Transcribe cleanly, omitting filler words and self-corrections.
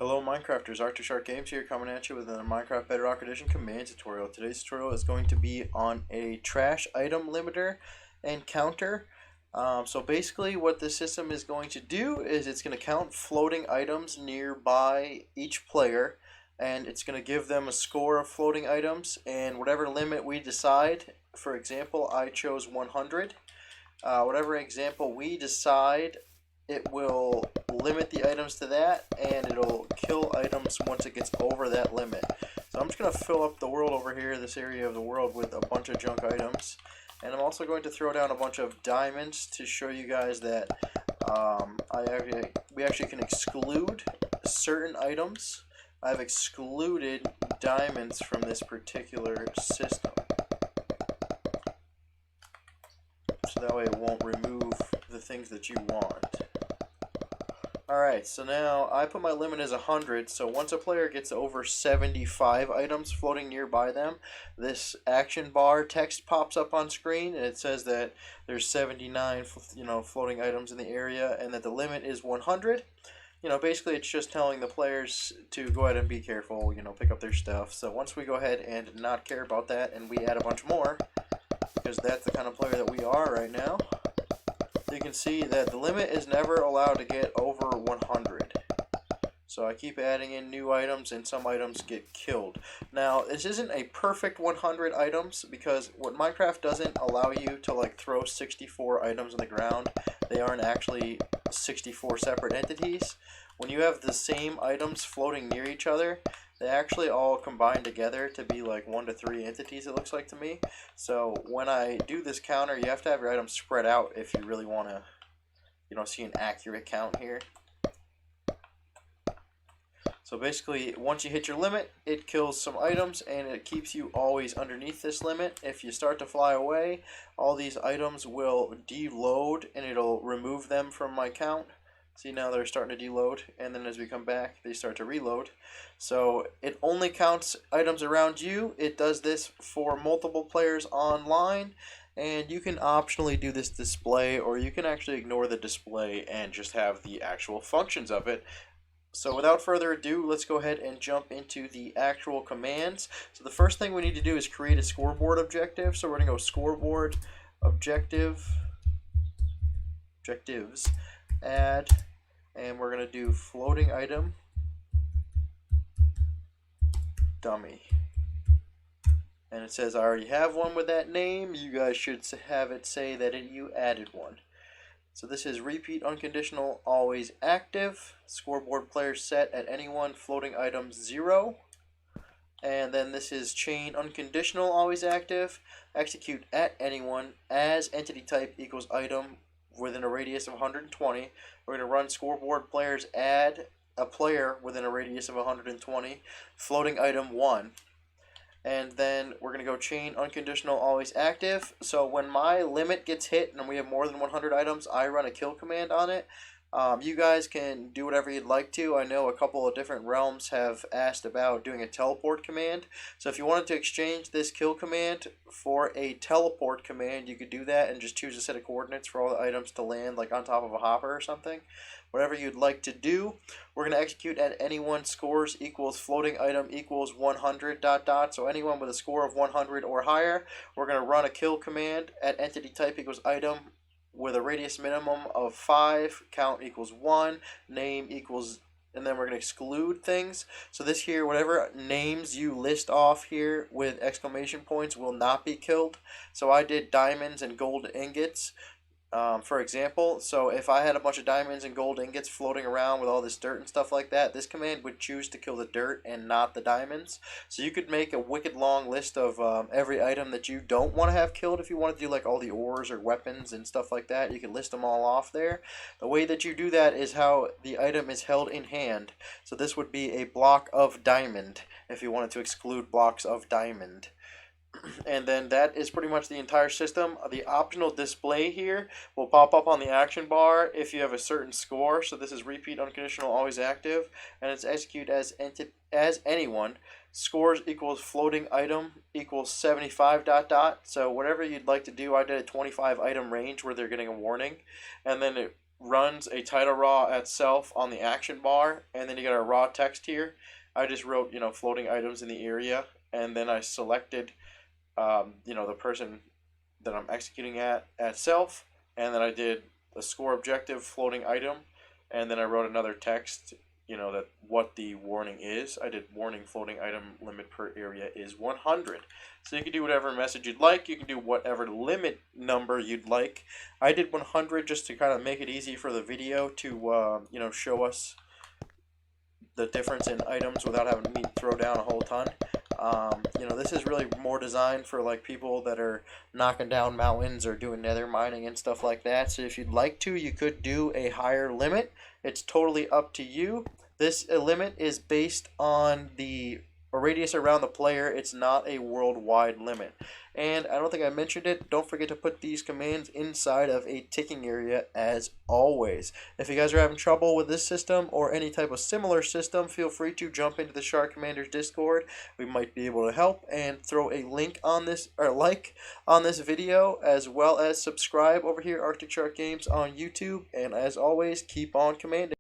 Hello Minecrafters, Arctic Games here coming at you with another Minecraft Bedrock Edition command tutorial. Today's tutorial is going to be on a trash item limiter and counter. So basically what this system is going to do is it's going to count floating items nearby each player, and it's going to give them a score of floating items, and whatever limit we decide. For example, I chose 100. Whatever example we decide, it will limit the items to that, and it'll kill items once it gets over that limit. So I'm just going to fill up the world over here, this area of the world, with a bunch of junk items. And I'm also going to throw down a bunch of diamonds to show you guys that we actually can exclude certain items. I've excluded diamonds from this particular system, so that way it won't remove the things that you want. Alright, so now I put my limit as 100, so once a player gets over 75 items floating nearby them, this action bar text pops up on screen, and it says that there's 79 floating items in the area, and that the limit is 100. Basically it's just telling the players to go ahead and be careful, pick up their stuff. So once we go ahead and not care about that, and we add a bunch more, because that's the kind of player that we are right now, you can see that the limit is never allowed to get over 100. So I keep adding in new items, and some items get killed. Now, this isn't a perfect 100 items, because what Minecraft doesn't allow you to throw 64 items on the ground. They aren't actually 64 separate entities. When you have the same items floating near each other, they actually all combine together to be like 1 to 3 entities, it looks like to me. So when I do this counter, you have to have your items spread out if you really want to, see an accurate count here. So basically, once you hit your limit, it kills some items, and it keeps you always underneath this limit. If you start to fly away, all these items will deload, and it'll remove them from my count. See, now they're starting to deload, and then as we come back, they start to reload. So it only counts items around you. It does this for multiple players online, and you can optionally do this display, or you can actually ignore the display and just have the actual functions of it. So without further ado, let's go ahead and jump into the actual commands. So the first thing we need to do is create a scoreboard objective. So we're going to go scoreboard objectives, add, and we're going to do floating item dummy. And it says I already have one with that name. You guys should have it say that you added one. So this is repeat unconditional always active, scoreboard player set at anyone, floating item 0. And then this is chain unconditional always active, execute at anyone as entity type equals item within a radius of 120. We're going to run scoreboard players add a player within a radius of 120, floating item 1. And then we're going to go chain unconditional always active. So when my limit gets hit and we have more than 100 items, I run a kill command on it. You guys can do whatever you'd like to. I know a couple of different realms have asked about doing a teleport command. So if you wanted to exchange this kill command for a teleport command, you could do that and just choose a set of coordinates for all the items to land on top of a hopper or something. Whatever you'd like to do. We're going to execute at anyone scores equals floating item equals 100 ... So anyone with a score of 100 or higher, we're going to run a kill command at entity type equals item with a radius minimum of 5, count equals 1, name equals, and then we're going to exclude things. So this here, whatever names you list off here with exclamation points will not be killed. So I did diamonds and gold ingots, for example. So if I had a bunch of diamonds and gold ingots floating around with all this dirt and stuff like that, this command would choose to kill the dirt and not the diamonds. So you could make a wicked long list of every item that you don't want to have killed. If you want to do all the ores or weapons and stuff like that, you can list them all off there. The way that you do that is how the item is held in hand. So this would be a block of diamond if you wanted to exclude blocks of diamond. And then that is pretty much the entire system. The optional display here will pop up on the action bar if you have a certain score. So this is repeat unconditional always active, and it's execute as anyone. Scores equals floating item equals 75 ... So whatever you'd like to do, I did a 25 item range where they're getting a warning, and then runs a title raw itself on the action bar, and then you got a raw text here. I just wrote, floating items in the area, and then I selected, the person that I'm executing at self, and then I did a score objective floating item, and then I wrote another text, that what the warning is. I did warning floating item limit per area is 100. So you can do whatever message you'd like. You can do whatever limit number you'd like. I did 100 just to kind of make it easy for the video to, show us the difference in items without having me throw down a whole ton. This is really more designed for like people that are knocking down mountains or doing nether mining and stuff like that. So if you'd like to, you could do a higher limit. It's totally up to you. This limit is based on the radius around the player. It's not a worldwide limit. And I don't think I mentioned it. Don't forget to put these commands inside of a ticking area as always. If you guys are having trouble with this system or any type of similar system, feel free to jump into the Shark Commanders Discord. We might be able to help, and throw a link on this, or like on this video, as well as subscribe over here, Arctic Shark Games on YouTube. And as always, keep on commanding.